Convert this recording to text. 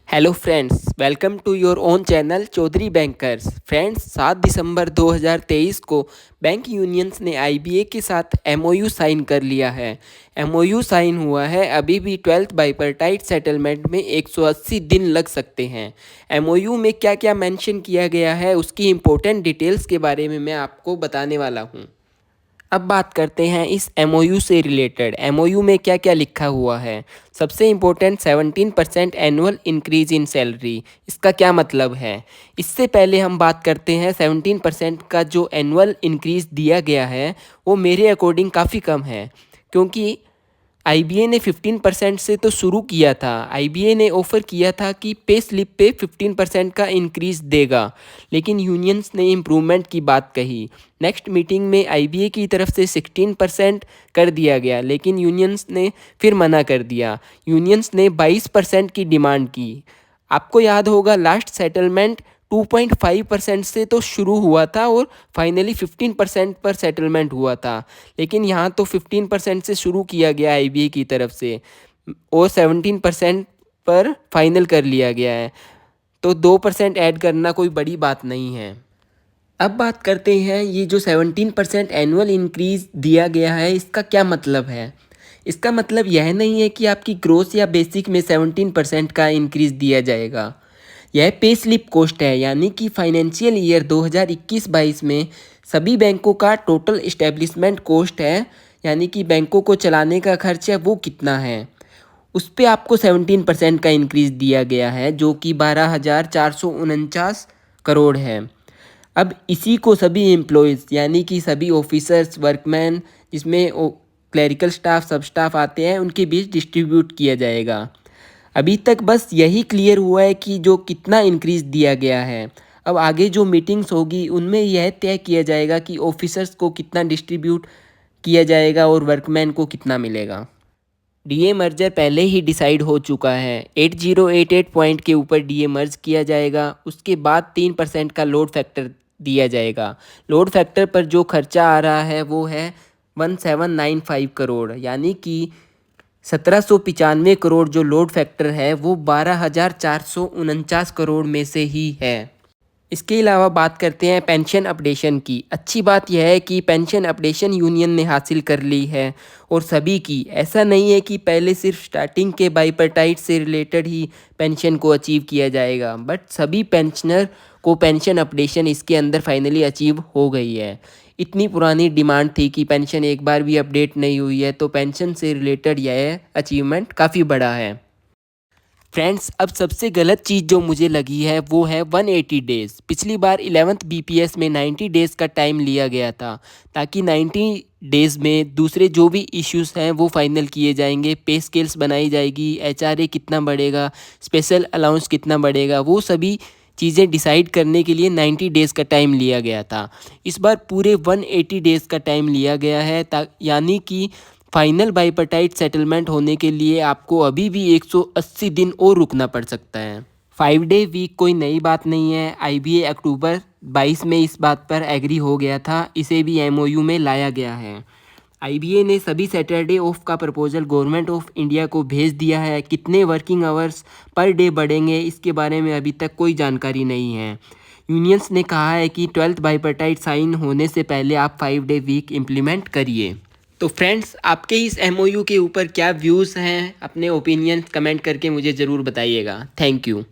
Hello friends, welcome to your own channel Chaudhary bankers. Friends, 7 दिसंबर 2023 को bank unions ने IBA के साथ एमओयू साइन कर लिया है। एमओयू साइन हुआ है, अभी भी 12th बाइपर्टाइट सेटलमेंट में 180 दिन लग सकते हैं। एमओयू में क्या क्या मेंशन किया गया है, उसकी इम्पोर्टेंट डिटेल्स के बारे में मैं आपको बताने वाला हूँ। अब बात करते हैं इस एमओयू से रिलेटेड। एमओयू में क्या क्या लिखा हुआ है। सबसे important 17% annual increase in salary. इसका क्या मतलब है? इससे पहले हम बात करते हैं 17% का जो एनुअल इंक्रीज दिया गया है वो मेरे अकॉर्डिंग काफ़ी कम है, क्योंकि आईबीए ने 15% से तो शुरू किया था। आईबीए ने ऑफ़र किया था कि पे स्लिप पे 15% का इंक्रीज़ देगा, लेकिन यूनियंस ने इम्प्रूवमेंट की बात कही। नेक्स्ट मीटिंग में आईबीए की तरफ से 16% कर दिया गया, लेकिन यूनियंस ने फिर मना कर दिया। यूनियंस ने 22% की डिमांड की। आपको याद होगा लास्ट सेटलमेंट 2.5% से तो शुरू हुआ था और फाइनली 15% पर सेटलमेंट हुआ था, लेकिन यहाँ तो 15% से शुरू किया गया आईबीए की तरफ से और 17% पर फाइनल कर लिया गया है। तो 2% ऐड करना कोई बड़ी बात नहीं है। अब बात करते हैं ये जो 17% एनुअल इंक्रीज़ दिया गया है, इसका क्या मतलब है। इसका मतलब यह नहीं है कि आपकी ग्रोस या बेसिक में 17% का इंक्रीज़ दिया जाएगा। यह पे स्लिप कॉस्ट है, यानी कि फाइनेंशियल ईयर 2021-22 में सभी बैंकों का टोटल इस्टेब्लिशमेंट कॉस्ट है, यानी कि बैंकों को चलाने का खर्च है वो कितना है, उस पे आपको 17% का इंक्रीज़ दिया गया है, जो कि 12,449 करोड़ है। अब इसी को सभी एम्प्लॉयज़ यानी कि सभी ऑफिसर्स, वर्कमैन, जिसमें क्लरिकल स्टाफ, सब स्टाफ आते हैं, उनके बीच डिस्ट्रीब्यूट किया जाएगा। अभी तक बस यही क्लियर हुआ है कि जो कितना इंक्रीज़ दिया गया है। अब आगे जो मीटिंग्स होगी उनमें यह तय किया जाएगा कि ऑफिसर्स को कितना डिस्ट्रीब्यूट किया जाएगा और वर्कमैन को कितना मिलेगा। डीए मर्जर पहले ही डिसाइड हो चुका है। 8088 पॉइंट के ऊपर डीए मर्ज किया जाएगा। उसके बाद 3% का लोड फैक्टर दिया जाएगा। लोड फैक्टर पर जो खर्चा आ रहा है वो है 1795 करोड़, यानी कि 1795 करोड़ जो लोड फैक्टर है वो 12,449 करोड़ में से ही है। इसके अलावा बात करते हैं पेंशन अपडेशन की। अच्छी बात यह है कि पेंशन अपडेशन यूनियन ने हासिल कर ली है और सभी की। ऐसा नहीं है कि पहले सिर्फ स्टार्टिंग के बाइपर्टाइट से रिलेटेड ही पेंशन को अचीव किया जाएगा, बट सभी पेंशनर को पेंशन अपडेशन इसके अंदर फाइनली अचीव हो गई है। इतनी पुरानी डिमांड थी कि पेंशन एक बार भी अपडेट नहीं हुई है, तो पेंशन से रिलेटेड यह अचीवमेंट काफ़ी बड़ा है। फ्रेंड्स, अब सबसे गलत चीज़ जो मुझे लगी है वो है 180 डेज़। पिछली बार 11th बीपीएस में 90 डेज़ का टाइम लिया गया था, ताकि 90 डेज़ में दूसरे जो भी इश्यूज़ हैं वो फाइनल किए जाएंगे। पे स्केल्स बनाई जाएगी, एचआरए कितना बढ़ेगा, स्पेशल अलाउंस कितना बढ़ेगा, वो सभी चीज़ें डिसाइड करने के लिए 90 डेज़ का टाइम लिया गया था। इस बार पूरे 180 डेज़ का टाइम लिया गया है, यानी कि फाइनल बाइपर्टाइट सेटलमेंट होने के लिए आपको अभी भी 180 दिन और रुकना पड़ सकता है। 5 डे वीक कोई नई बात नहीं है। आईबीए अक्टूबर 22 में इस बात पर एग्री हो गया था, इसे भी एमओयू में लाया गया है। आईबीए ने सभी सैटरडे ऑफ का प्रपोजल गवर्नमेंट ऑफ इंडिया को भेज दिया है। कितने वर्किंग आवर्स पर डे बढ़ेंगे इसके बारे में अभी तक कोई जानकारी नहीं है। यूनियंस ने कहा है कि 12th बाइपर्टाइट साइन होने से पहले आप 5 डे वीक इम्प्लीमेंट करिए। तो फ्रेंड्स, आपके इस एमओयू के ऊपर क्या व्यूज़ हैं, अपने ओपिनियन कमेंट करके मुझे ज़रूर बताइएगा। Thank you.